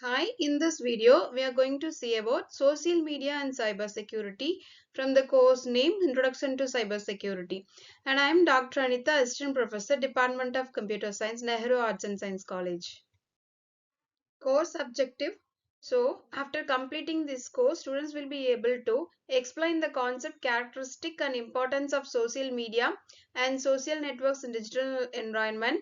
Hi, in this video, we are going to see about social media and cybersecurity from the course name Introduction to Cybersecurity. And I am Dr. Anita, Assistant Professor, Department of Computer Science, Nehru Arts and Science College. Course objective. So, after completing this course, students will be able to explain the concept, characteristic, and importance of social media and social networks in digital environment,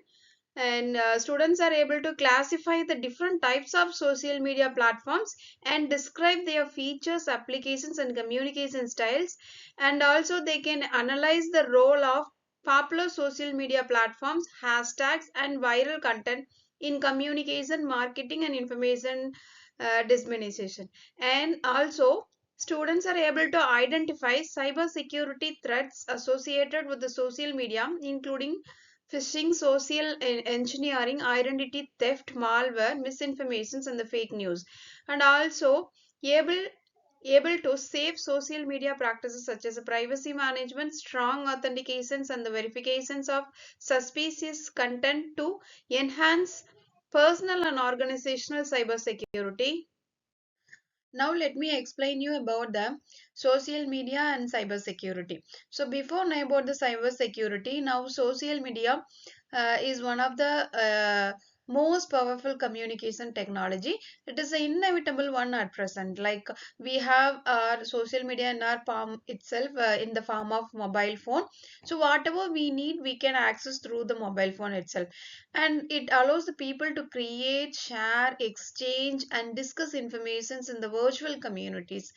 and students are able to classify the different types of social media platforms and describe their features, applications, and communication styles. And also they can analyze the role of popular social media platforms, hashtags, and viral content in communication, marketing, and information dissemination. And also students are able to identify cyber security threats associated with the social media, including phishing, social engineering, identity theft, malware, misinformations, and the fake news. And also able able to save social media practices such as privacy management, strong authentications, and the verifications of suspicious content to enhance personal and organizational cybersecurity. Now let me explain you about the social media and cybersecurity. So before know about the cybersecurity, now social media is one of the most powerful communication technology. It is an inevitable one at present. Like we have our social media in our palm itself, in the form of mobile phone. So whatever we need, we can access through the mobile phone itself, and it allows the people to create, share, exchange, and discuss informations in the virtual communities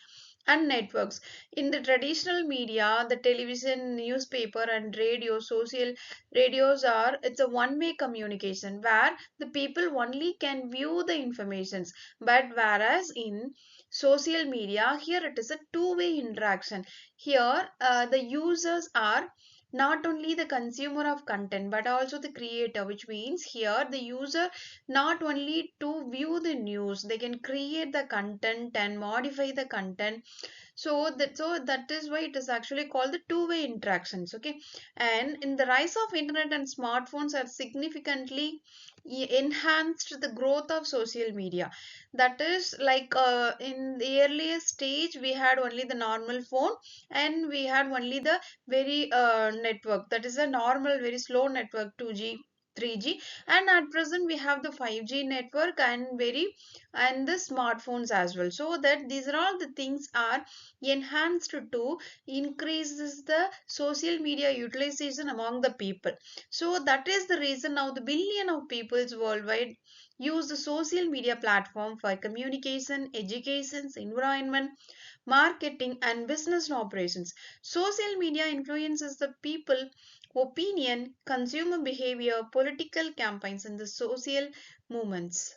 and networks. In the traditional media, the television, newspaper, and radio, social radios are, it's a one-way communication where the people only can view the informations. But whereas in social media, here it is a two-way interaction. Here the users are not only the consumer of content but also the creator, which means here the user not only to view the news, they can create the content and modify the content. So that is why it is actually called the two-way interactions. Okay. And in the rise of internet and smartphones have significantly enhanced the growth of social media. That is like in the earliest stage we had only the normal phone, and we had only the very network, that is a normal very slow network, 2G, 3G. And at present we have the 5G network and very, and the smartphones as well. So that these are all the things are enhanced to increases the social media utilization among the people. So that is the reason now the billion of peoples worldwide use the social media platform for communication, education, environment, marketing, and business operations. Social media influences the people opinion, consumer behavior, political campaigns, and the social movements.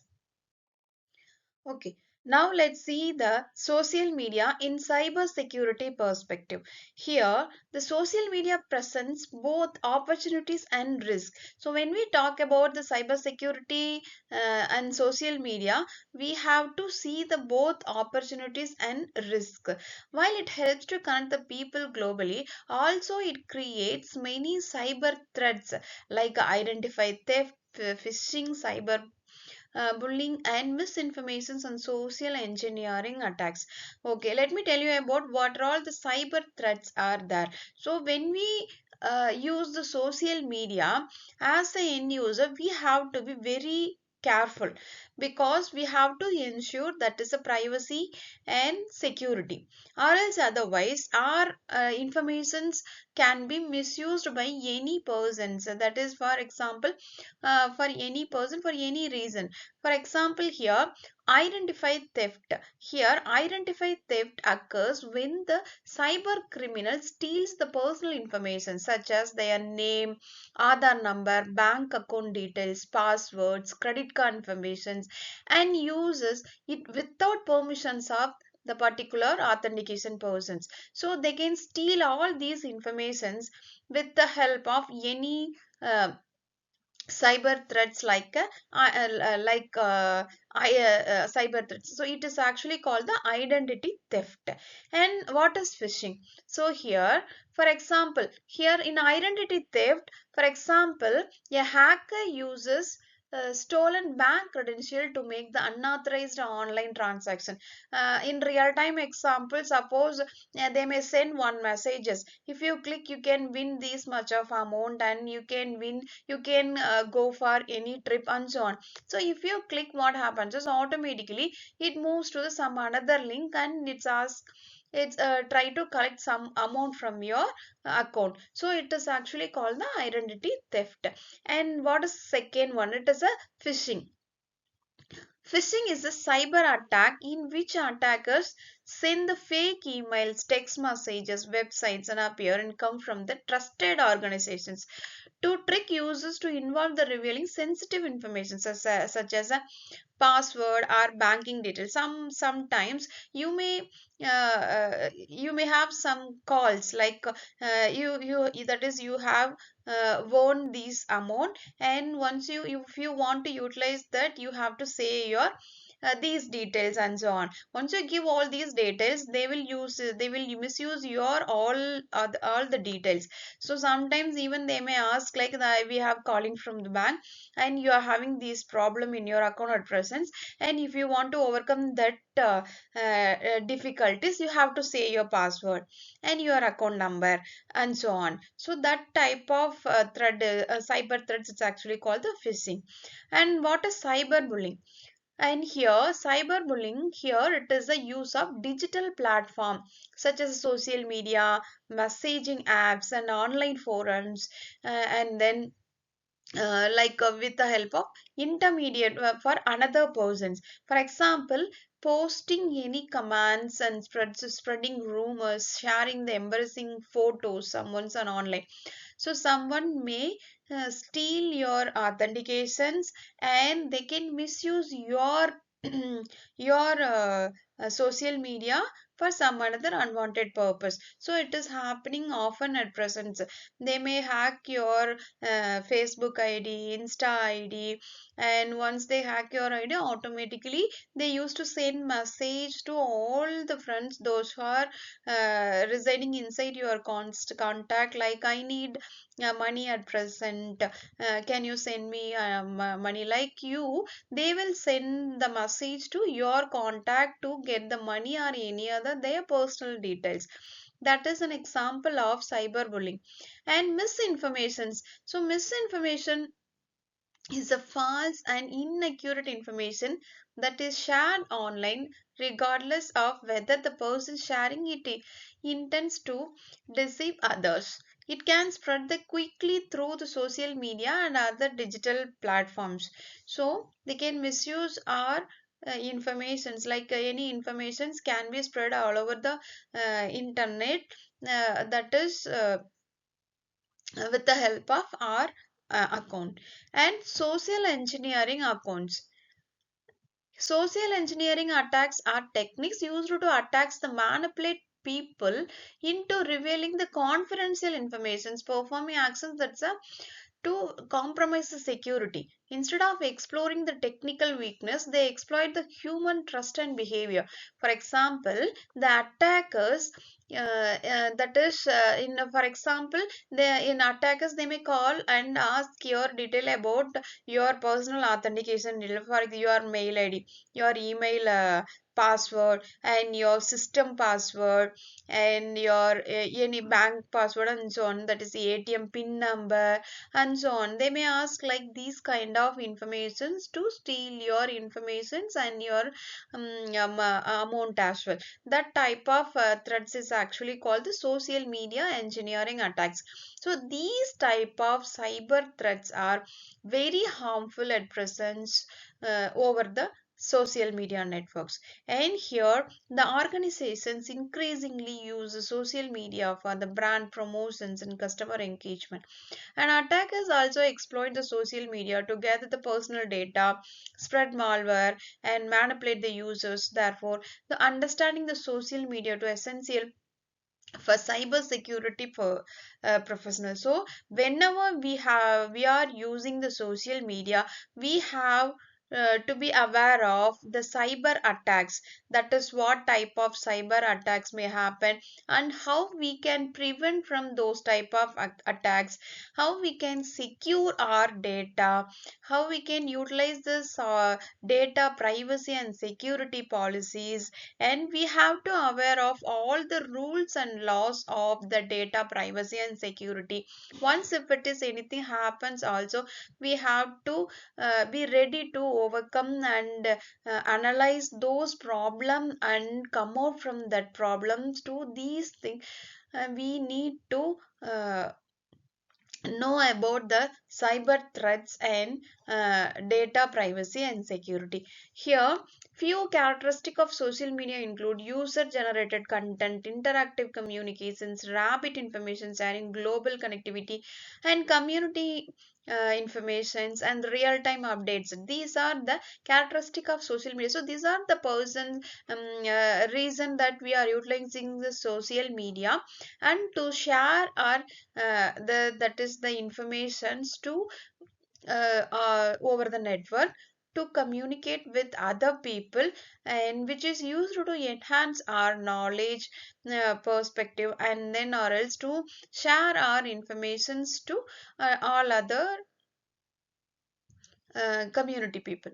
Okay, now let's see the social media in cyber security perspective. Here, the social media presents both opportunities and risk. So when we talk about the cyber security and social media, we have to see the both opportunities and risk. While it helps to connect the people globally, also it creates many cyber threats like identify theft, phishing, cyber bullying, and misinformation and social engineering attacks. Okay, let me tell you about what are all the cyber threats are there. So when we use the social media as the end user, we have to be very careful because we have to ensure that is a privacy and security, or else otherwise our informations can be misused by any person. So that is, for example, for any person for any reason. For example, here identify theft. Here identify theft occurs when the cyber criminal steals the personal information such as their name, Aadhaar number, bank account details, passwords, credit card informations, and uses it without permissions of the particular authentication persons. So they can steal all these informations with the help of any cyber threats like cyber threats. So it is actually called the identity theft. And what is phishing? So here, for example, here in identity theft, for example, a hacker uses stolen bank credential to make the unauthorized online transaction. In real time example, suppose they may send one messages. If you click, you can win this much of amount, and you can win, you can go for any trip and so on. So if you click, what happens is automatically it moves to some another link, and it's try to collect some amount from your account. So it is actually called the identity theft. And what is second one? It is a phishing. Phishing is a cyber attack in which attackers send the fake emails, text messages, websites, and appear and come from the trusted organizations to trick users to involve the revealing sensitive information such as a password or banking details. Sometimes you may have some calls like you that is you have won this amount, and once if you want to utilize that, you have to say your these details and so on. Once you give all these details, they will misuse your all the details. So sometimes even they may ask like we have calling from the bank, and you are having this problem in your account at present, and if you want to overcome that difficulties, you have to say your password and your account number and so on. So that type of cyber threats, it's actually called the phishing. And what is cyberbullying? And here, cyberbullying, here it is the use of digital platform such as social media, messaging apps, and online forums, and then with the help of intermediate for another persons. For example, posting any commands and spreading rumors, sharing the embarrassing photos someone's on online. So someone may steal your authentications, and they can misuse your your social media for some another unwanted purpose. So it is happening often at present. They may hack your Facebook ID, Insta ID, and once they hack your ID, automatically they used to send message to all the friends, those who are residing inside your contact, like I need money at present. Can you send me money? Like you, they will send the message to your contact to get the money or any other their personal details. That is an example of cyberbullying. And misinformations. So misinformation is a false and inaccurate information that is shared online, regardless of whether the person sharing it intends to deceive others. It can spread the quickly through the social media and other digital platforms. So they can misuse our informations, like any informations can be spread all over the internet, that is with the help of our account. And social engineering accounts. Social engineering attacks are techniques used to attack the manipulate people into revealing the confidential informations, performing actions that's a to compromise the security. Instead of exploring the technical weakness, they exploit the human trust and behavior. For example, the attackers that is in for example, they in attackers they may call and ask your detail about your personal authentication detail, for your mail ID, your email password, and your system password, and your any bank password and so on, that is the ATM pin number and so on. They may ask like these kind of informations to steal your informations and your amount as well. That type of threats is actually called the social media engineering attacks. So these type of cyber threats are very harmful at present over the social media networks. And here the organizations increasingly use social media for the brand promotions and customer engagement. And attackers also exploit the social media to gather the personal data, spread malware, and manipulate the users. Therefore, the understanding the social media to essential for cyber security for professionals. So whenever we are using the social media, we have to be aware of the cyber attacks, that is what type of cyber attacks may happen and how we can prevent from those type of attacks, how we can secure our data, how we can utilize this data privacy and security policies, and we have to aware of all the rules and laws of the data privacy and security. Once if it is anything happens also, we have to be ready to overcome and analyze those problem and come out from that problems to these things. We need to know about the cyber threats and data privacy and security. Here, few characteristics of social media include user generated content, interactive communications, rapid information sharing, global connectivity, and community informations and real time updates. These are the characteristic of social media. So these are the person reason that we are utilizing the social media and to share our the that is the informations to over the network, to communicate with other people, and which is used to enhance our knowledge, perspective, and then or else to share our informations to all other community people.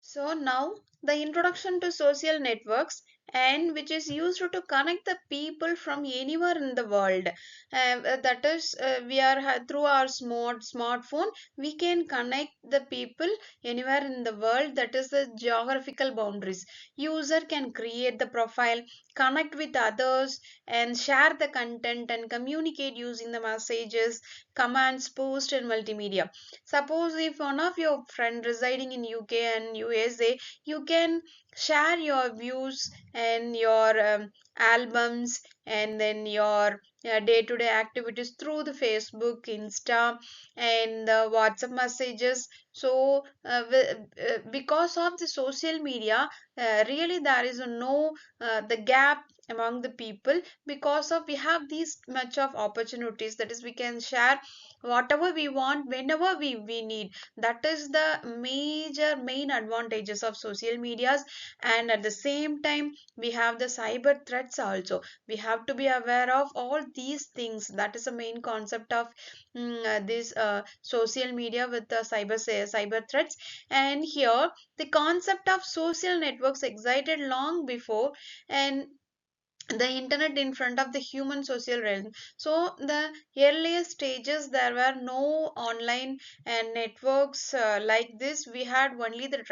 So now the introduction to social networks, and which is used to connect the people from anywhere in the world. That is, we are through our smartphone we can connect the people anywhere in the world. That is the geographical boundaries. User can create the profile, connect with others, and share the content and communicate using the messages, commands, post, and multimedia. Suppose if one of your friend residing in UK and USA, you can share your views and your albums and then your day-to-day activities through the Facebook, Insta, and the WhatsApp messages. So because of the social media, really there is no the gap among the people, because of we have these much of opportunities, that is we can share whatever we want whenever we need. That is the major main advantages of social medias. And at the same time we have the cyber threats also. We have to be aware of all these things. That is the main concept of this social media with the cyber threats. And here the concept of social networks existed long before and the internet in front of the human social realm. So the earliest stages there were no online and networks like this. We had only the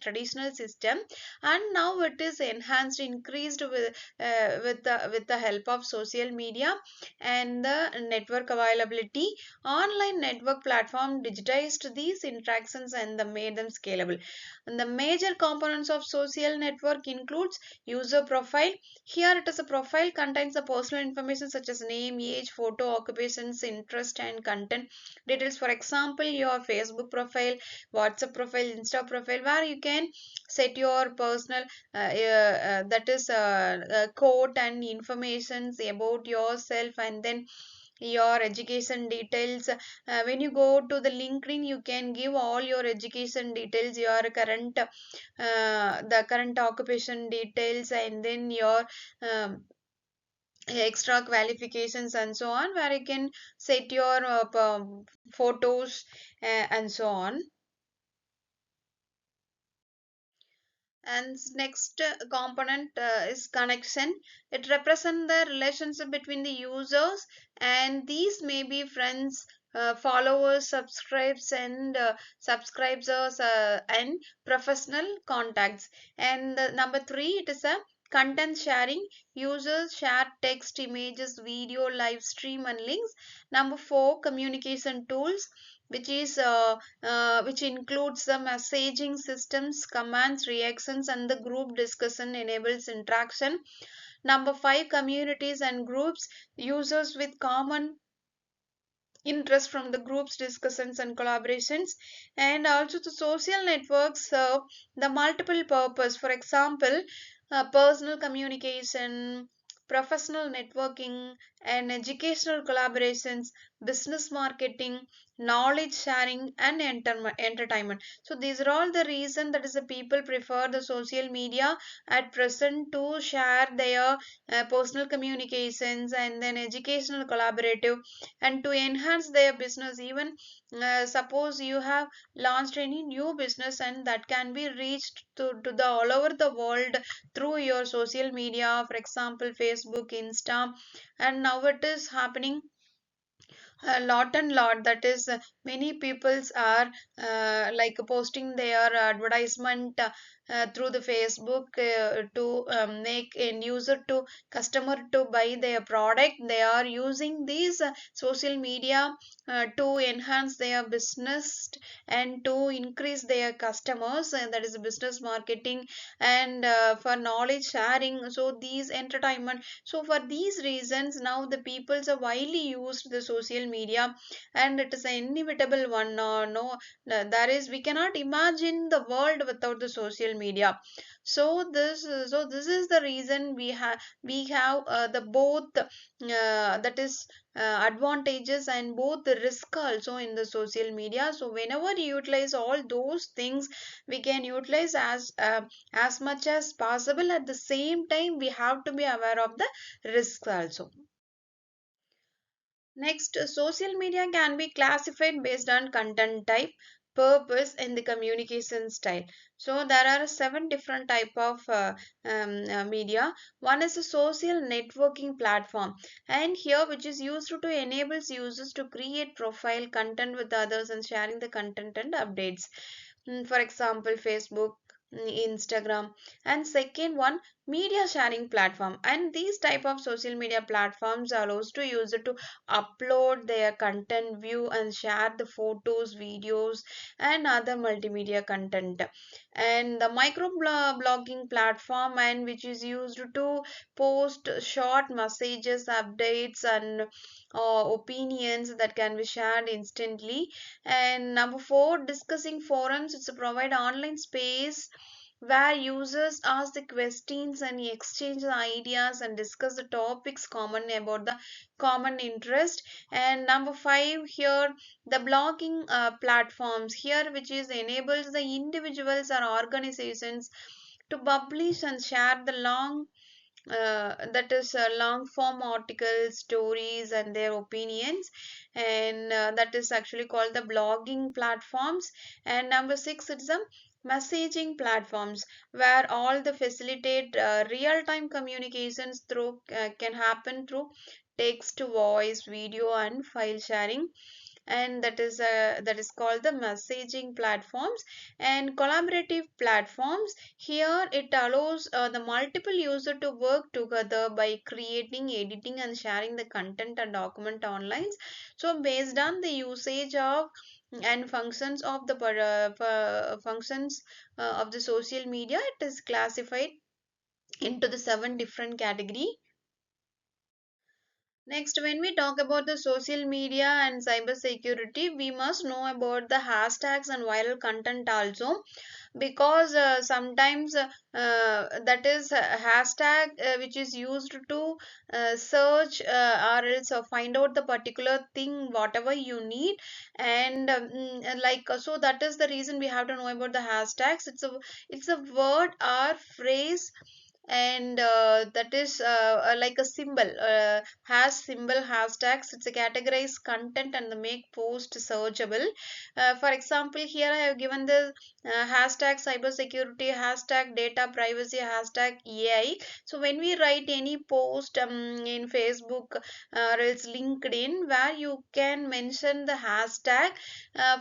traditional system, and now it is enhanced, increased with the help of social media and the network availability. Online network platform digitized these interactions and the made them scalable. And the major components of social network includes user profile. Here it is a profile contains the personal information such as name, age, photo, occupations, interest, and content details. For example, your Facebook profile, WhatsApp profile, Insta profile, where you can set your personal that is quote and informations about yourself, and then your education details. When you go to the LinkedIn, you can give all your education details, your current the current occupation details, and then your extra qualifications and so on, where you can set your photos and so on. And next component is connection. It represents the relationship between the users, and these may be friends, followers, subscribers, and professional contacts. And number three, it is a content sharing. Users share text, images, video, live stream, and links. Number four, communication tools, which is which includes the messaging systems, commands, reactions, and the group discussion enables interaction. Number five, communities and groups, users with common interest from the groups discussions and collaborations. And also the social networks serve the multiple purpose. For example, personal communication, professional networking, and educational collaborations, business marketing, knowledge sharing, and entertainment. So these are all the reason that is the people prefer the social media at present to share their personal communications and then educational collaborative and to enhance their business. Even suppose you have launched any new business and that can be reached to the all over the world through your social media, for example Facebook, Insta, and now it is happening a lot and lot. That is many peoples are like posting their advertisement through the Facebook to make end user to customer to buy their product. They are using these social media to enhance their business and to increase their customers, and that is business marketing and for knowledge sharing. So these entertainment, so for these reasons now the peoples are widely used the social media, and it is an inevitable one. No, there is, we cannot imagine the world without the social media. So this is the reason we have the both that is advantages and both the risk also in the social media. So whenever you utilize all those things, we can utilize as much as possible. At the same time, we have to be aware of the risks also. Next, social media can be classified based on content type, purpose, and the communication style. So there are seven different type of media. One is a social networking platform, and here which is used to enable users to create profile content with others and sharing the content and updates. For example, Facebook, Instagram. And second one, media sharing platform, and these type of social media platforms allows to user to upload their content, view and share the photos, videos and other multimedia content. And the micro blogging platform, and which is used to post short messages, updates and opinions that can be shared instantly. And number four, discussing forums. It's a provide online space where users ask the questions and exchange the ideas and discuss the topics common about the common interest. And number five here, the blogging platforms here, which is enables the individuals or organizations to publish and share the that is long form articles, stories and their opinions, and that is actually called the blogging platforms. And number six, it's a messaging platforms where all the facilitate real-time communications through can happen through text, voice, video and file sharing, and that is called the messaging platforms. And collaborative platforms, here it allows the multiple user to work together by creating, editing and sharing the content and document online. So based on the usage of and functions of the functions of the social media, it is classified into the seven different category. Next, when we talk about the social media and cyber security, we must know about the hashtags and viral content also, because sometimes that is hashtag which is used to search or else find out the particular thing whatever you need. And so that is the reason we have to know about the hashtags. It's a word or phrase, and that is like a symbol, has symbol hashtags. It's a categorized content and the make post searchable. For example, here I have given the hashtag cybersecurity, hashtag data privacy, hashtag AI. So when we write any post in Facebook or else LinkedIn, where you can mention the hashtag.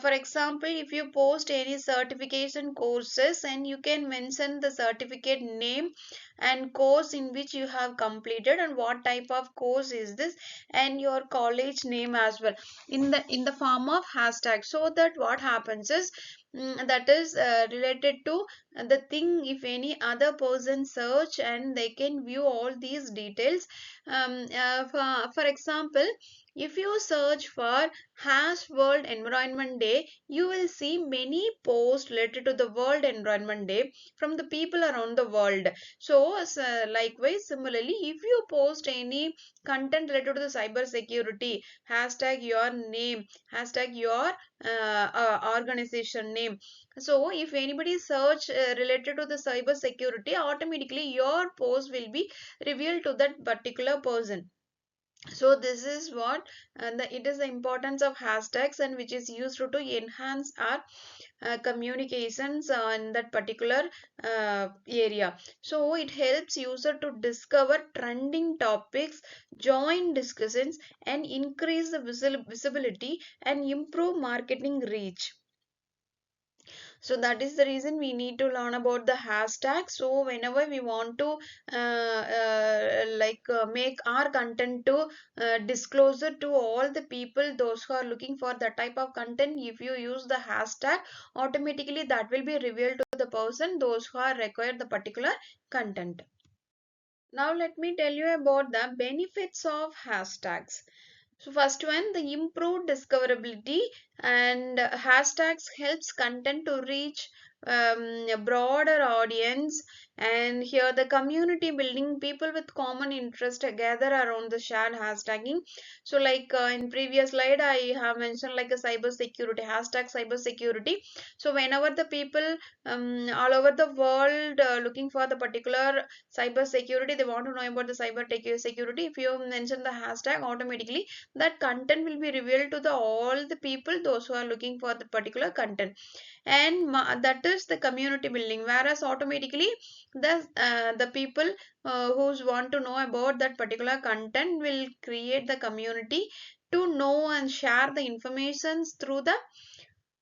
For example, if you post any certification courses, and you can mention the certificate name and course in which you have completed and what type of course is this, and your college name as well in the form of hashtag. So that what happens is that is related to the thing. If any other person search and they can view all these details. For example, if you search for hash world environment day, you will see many posts related to the world environment day from the people around the world. So likewise, similarly, if you post any content related to the cyber security, hashtag your name, hashtag your organization name. So if anybody search related to the cyber security, automatically your post will be revealed to that particular person. So this is what it is the importance of hashtags, and which is used to enhance our communications in that particular area. So it helps user to discover trending topics, join discussions, and increase the visibility and improve marketing reach. So that is the reason we need to learn about the hashtag. So whenever we want to make our content to disclosure to all the people, those who are looking for that type of content, if you use the hashtag, automatically that will be revealed to the person those who are required the particular content. Now let me tell you about the benefits of hashtags. So first one, the improved discoverability, and hashtags helps content to reach a broader audience. And here the community building, people with common interest gather around the shared hashtagging. So like in previous slide I have mentioned like a cyber security, hashtag cyber security. So whenever the people all over the world looking for the particular cyber security, they want to know about the cyber security, if you mention the hashtag, automatically that content will be revealed to the all the people those who are looking for the particular content. And that is the community building, whereas automatically the people who want to know about that particular content will create the community to know and share the informations through the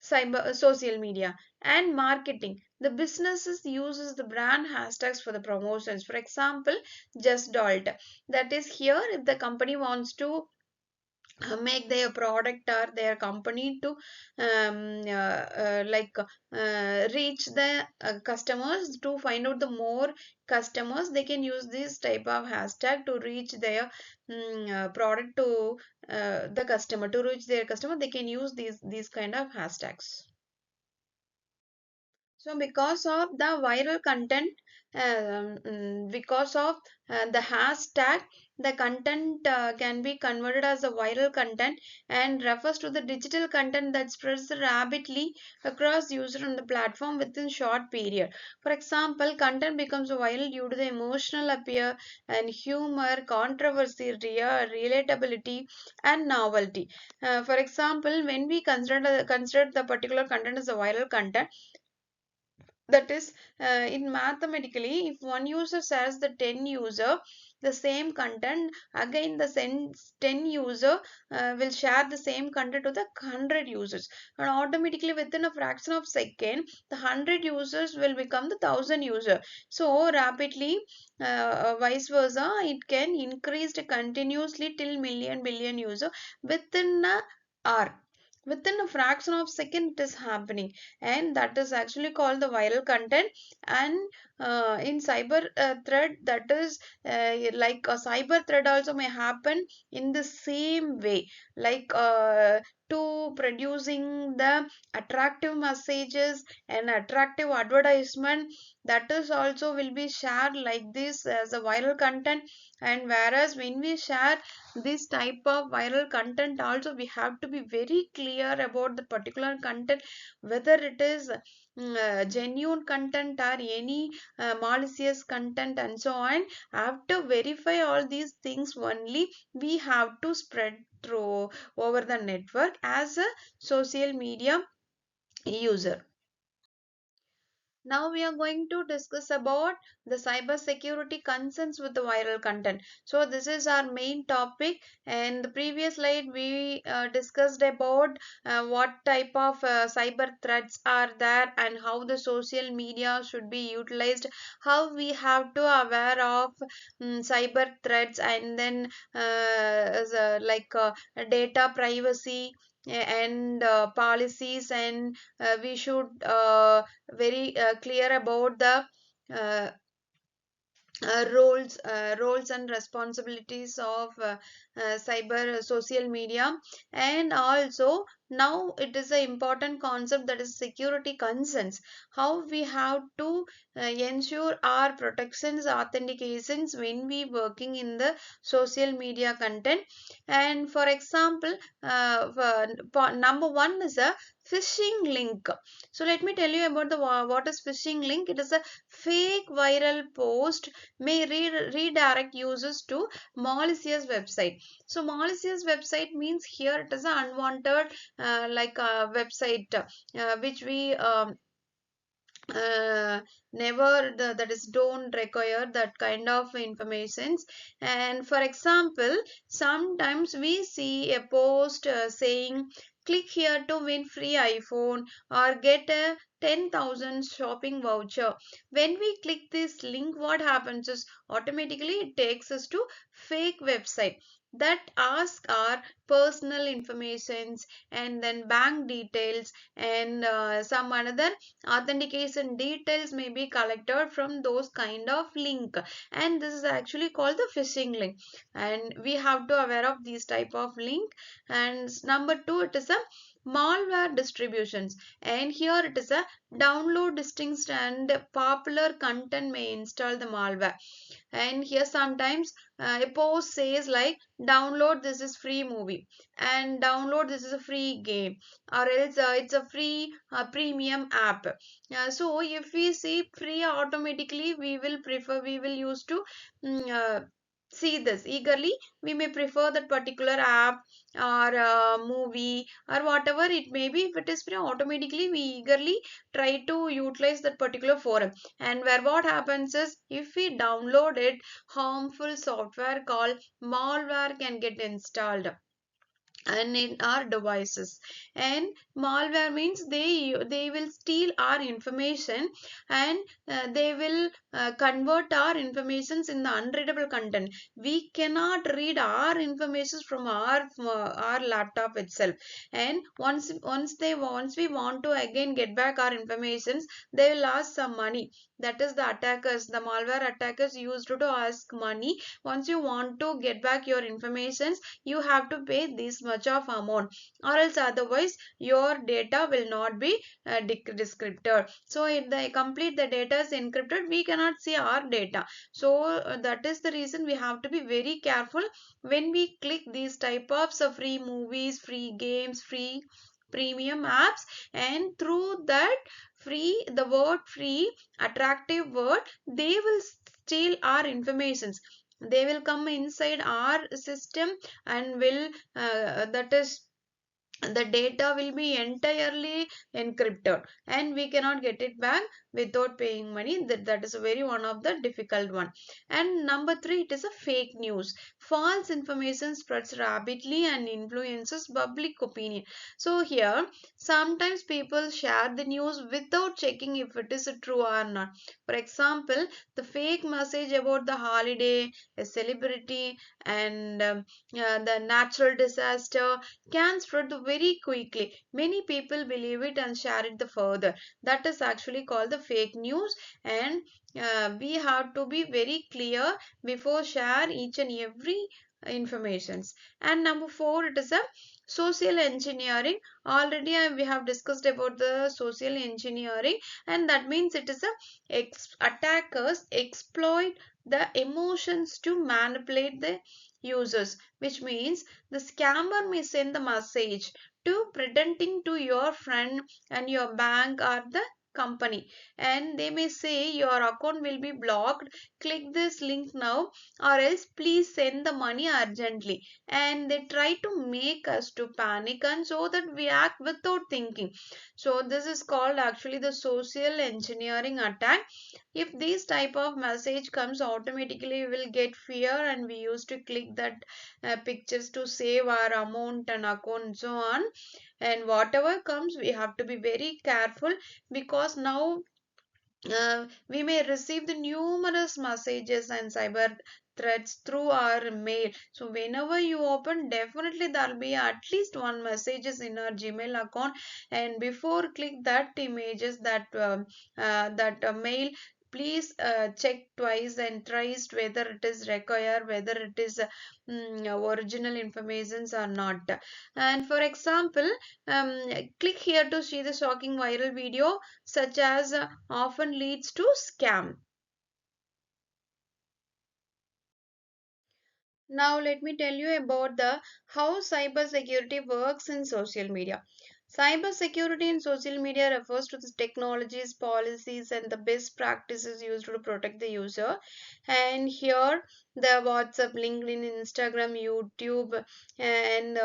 cyber social media. And marketing, the businesses uses the brand hashtags for the promotions. For example, Just Dalt, that is here if the company wants to make their product or their company to reach the customers, to find out the more customers, they can use this type of hashtag to reach their product to the customer, to reach their customer, they can use these kind of hashtags. So because of the viral content, because of the hashtag, the content can be converted as a viral content and refers to the digital content that spreads rapidly across user on the platform within short period. For example, content becomes viral due to the emotional appeal and humor, controversy, relatability, and novelty. For example, when we consider the particular content as a viral content, that is in mathematically, if one user shares the 10 user the same content, again the 10 user will share the same content to the 100 users, and automatically within a fraction of second the 100 users will become the 1000 user. So rapidly, vice versa, it can increase continuously till million billion user within a hour, within a fraction of second it is happening. And that is actually called the viral content. And in cyber threat, that is like a cyber threat also may happen in the same way, like to producing the attractive messages and attractive advertisement, that is also will be shared like this as a viral content. And whereas when we share this type of viral content also, we have to be very clear about the particular content, whether it is genuine content or any malicious content and so on. After verify all these things only, we have to spread through over the network as a social media user. Now we are going to discuss about the cyber security concerns with the viral content. So this is our main topic. And the previous slide we discussed about what type of cyber threats are there and how the social media should be utilized, how we have to aware of cyber threats, and then data privacy, and policies, and we should very clear about the uh, roles and responsibilities of cyber social media. And also now it is an important concept, that is security concerns, how we have to ensure our protections, authentications when we working in the social media content. And for example, number one is a phishing link. So let me tell you about the what is phishing link. It is a fake viral post may redirect users to malicious website. So malicious website means here it is an unwanted like a website which we uh, never that is don't require that kind of informations. And for example, sometimes we see a post saying click here to win free iPhone or get a 10,000 shopping voucher. When we click this link, what happens is automatically it takes us to fake website that ask our personal informations, and then bank details, and some another authentication details may be collected from those kind of link. And this is actually called the phishing link, and we have to aware of these type of link. And number two, it is a malware distributions, and here it is a download distinct and popular content may install the malware. And here sometimes a post says like download this is free movie, and download this is a free game, or else it's a free premium app. So if we see free, automatically we will use to see this eagerly. We may prefer that particular app or movie or whatever it may be. If it is free, automatically we eagerly try to utilize that particular forum. And where what happens is, if we download it, harmful software called malware can get installed and in our devices. And malware means they will steal our information, and they will convert our informations in the unreadable content. We cannot read our information from our laptop itself. And once we want to again get back our informations, they will ask some money. That is the attackers, the malware attackers used to ask money. Once you want to get back your informations, you have to pay this much of amount, or else otherwise your data will not be decrypted. So if the complete the data is encrypted, we cannot see our data. So that is the reason we have to be very careful when we click these type of free movies, free games, free premium apps. And through that free, the word free, attractive word, they will steal our informations. They will come inside our system and will that is the data will be entirely encrypted, and we cannot get it back without paying money. That is a very one of the difficult one. And number three, it is a fake news. False information spreads rapidly and influences public opinion. So here sometimes people share the news without checking if it is true or not. For example, the fake message about the holiday, a celebrity, and the natural disaster can spread very quickly. Many people believe it and share it the further. That is actually called the fake news. And we have to be very clear before share each and every informations. And number four, it is a social engineering. Already we have discussed about the social engineering, and that means it is a attackers exploit the emotions to manipulate the users, which means the scammer may send the message to pretending to your friend and your bank or the company, and they may say your account will be blocked, click this link now, or else please send the money urgently. And they try to make us to panic, and so that we act without thinking. So this is called actually the social engineering attack. If this type of message comes, automatically we will get fear, and we used to click that pictures to save our amount and account and so on. And whatever comes, we have to be very careful, because now we may receive the numerous messages and cyber threats through our mail. So whenever you open, definitely there will be at least one messages in our Gmail account, and before click that images that mail, please check twice and thrice whether it is required, whether it is original informations or not. And for example, click here to see the shocking viral video such as often leads to scam. Now let me tell you about the how cybersecurity works in social media. Cybersecurity in social media refers to the technologies, policies, and the best practices used to protect the user. And here, the WhatsApp, LinkedIn, Instagram, YouTube, and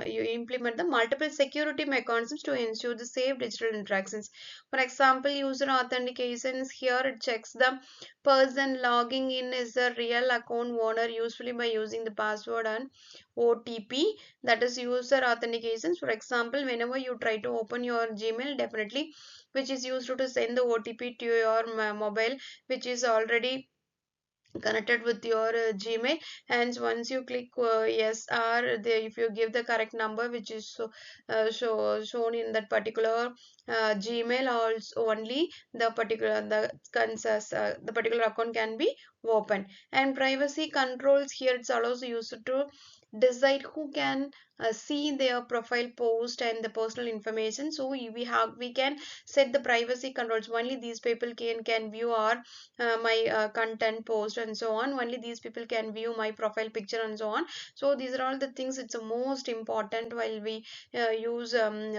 you implement the multiple security mechanisms to ensure the safe digital interactions. For example, user authentications. Here, it checks the person logging in is a real account owner, usually by using the password and OTP, that is user authentications. For example, whenever you try to open your Gmail, definitely which is used to send the OTP to your mobile, which is already connected with your Gmail. And once you click yes, or if you give the correct number which is shown in that particular Gmail, also only the particular account can be open. And privacy controls, here it allows the user to decide who can see their profile post and the personal information. So we can set the privacy controls. Only these people can view our my content post and so on. Only these people can view my profile picture and so on. So these are all the things it's the most important while we use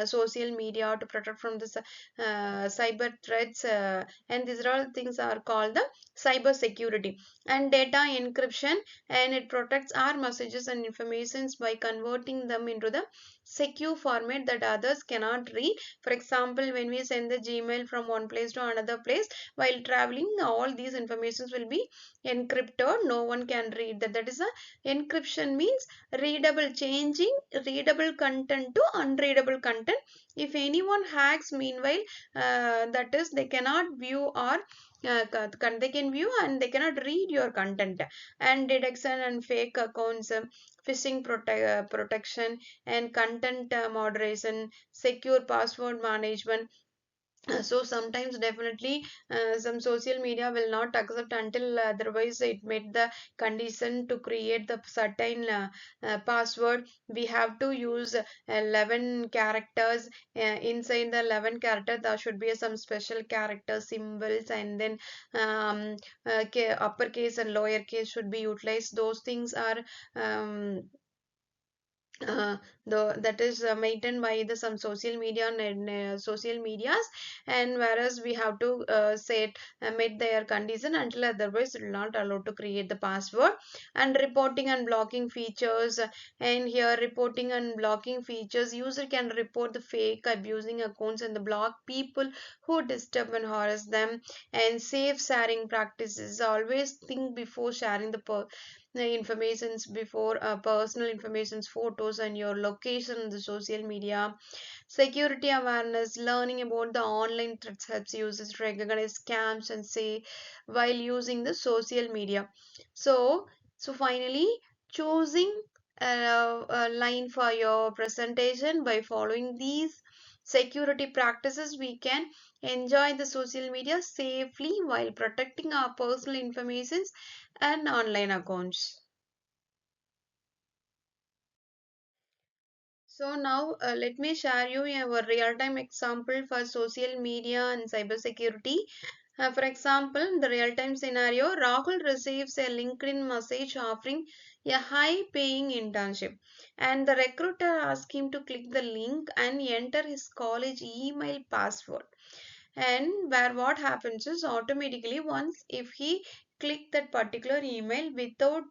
social media to protect from this cyber threats, and these are all things are called the cyber security. And data encryption, and it protects our messages and informations by converting them into the secure format that others cannot read. For example, when we send the Gmail from one place to another place while traveling, all these informations will be encrypted, no one can read that. That is a encryption, means readable, changing readable content to unreadable content. If anyone hacks meanwhile, that is they cannot view or they can view and they cannot read your content. And detection and fake accounts, phishing protection, and content moderation, secure password management. So sometimes definitely some social media will not accept until otherwise it made the condition to create the certain password. We have to use 11 characters. Inside the 11 character there should be some special character symbols, and then uppercase and lowercase should be utilized. Those things are um, uh, that is maintained by the some social media and social medias. And whereas we have to set meet their condition, until otherwise it will not allowed to create the password. And reporting and blocking features, and here reporting and blocking features, user can report the fake abusing accounts and the block people who disturb and harass them. And safe sharing practices, always think before sharing the informations, before personal informations, photos, and your location in the social media. Security awareness, learning about the online threats helps users recognize scams and say while using the social media. So finally, choosing a line for your presentation by following these security practices, we can enjoy the social media safely while protecting our personal information and online accounts. So now let me share you a real-time example for social media and cybersecurity. For example, in the real-time scenario, Rahul receives a LinkedIn message offering a high-paying internship, and the recruiter asks him to click the link and enter his college email password. And where what happens is automatically, once if he click that particular email without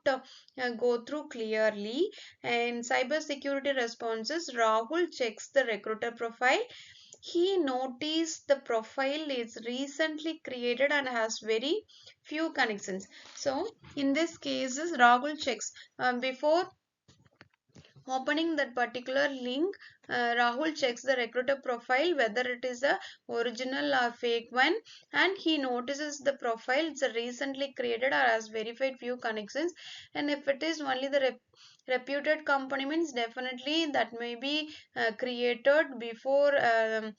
go through clearly, and cybersecurity responses, Rahul checks the recruiter profile. He noticed the profile is recently created and has very few connections. So in this case Rahul checks before opening that particular link, Rahul checks the recruiter profile whether it is a original or fake one, and he notices the profile it's a recently created or has verified few connections. And if it is only the reputed company, means definitely that may be created before a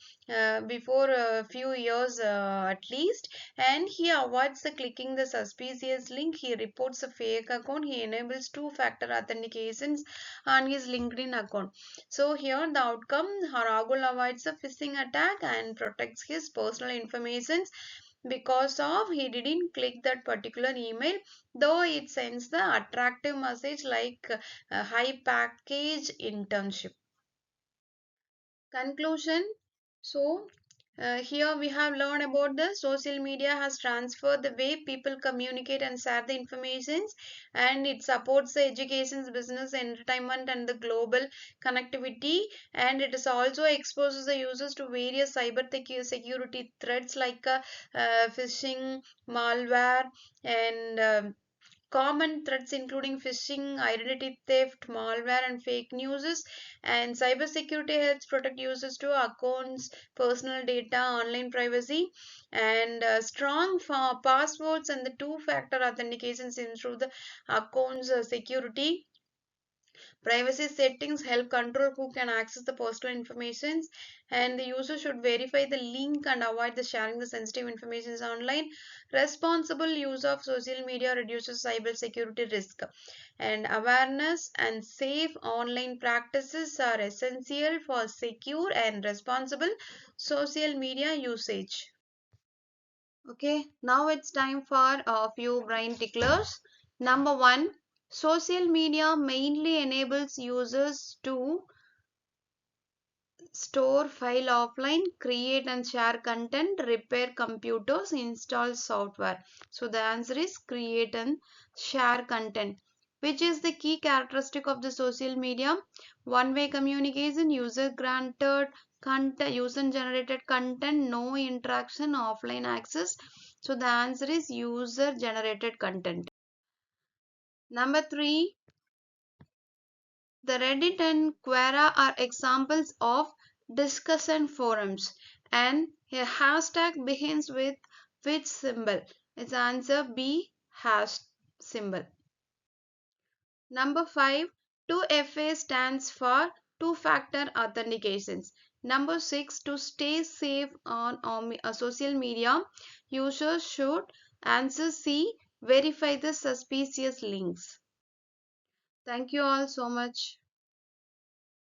few years at least. And he avoids the clicking the suspicious link. He reports a fake account. He enables two-factor authentications on his LinkedIn account. So here the outcome, Rahul avoids a phishing attack and protects his personal information because of he didn't click that particular email, though it sends the attractive message like a high package internship. Conclusion. So here we have learned about the social media has transformed the way people communicate and share the informations, and it supports the education, business, entertainment, and the global connectivity. And it is also exposes the users to various cyber security threats like phishing, malware, and common threats including phishing, identity theft, malware, and fake news. And cybersecurity helps protect users to accounts, personal data, online privacy, and strong passwords and the two-factor authentications improve the accounts security. Privacy settings help control who can access the personal information, and the user should verify the link and avoid the sharing the sensitive information online. Responsible use of social media reduces cyber security risk, and awareness and safe online practices are essential for secure and responsible social media usage. Okay, now it's time for a few brain ticklers. Number one, social media mainly enables users to store file offline, create and share content, repair computers, install software. So the answer is create and share content. Which is the key characteristic of the social media? One-way communication, user granted content, user generated content, no interaction, offline access. So the answer is user generated content. Number three, the Reddit and Quora are examples of discussion forums, and a hashtag begins with which symbol? Its answer B, hash symbol. Number 5, 2FA stands for two-factor authentications. Number 6, to stay safe on social media, users should answer C, verify the suspicious links. Thank you all so much.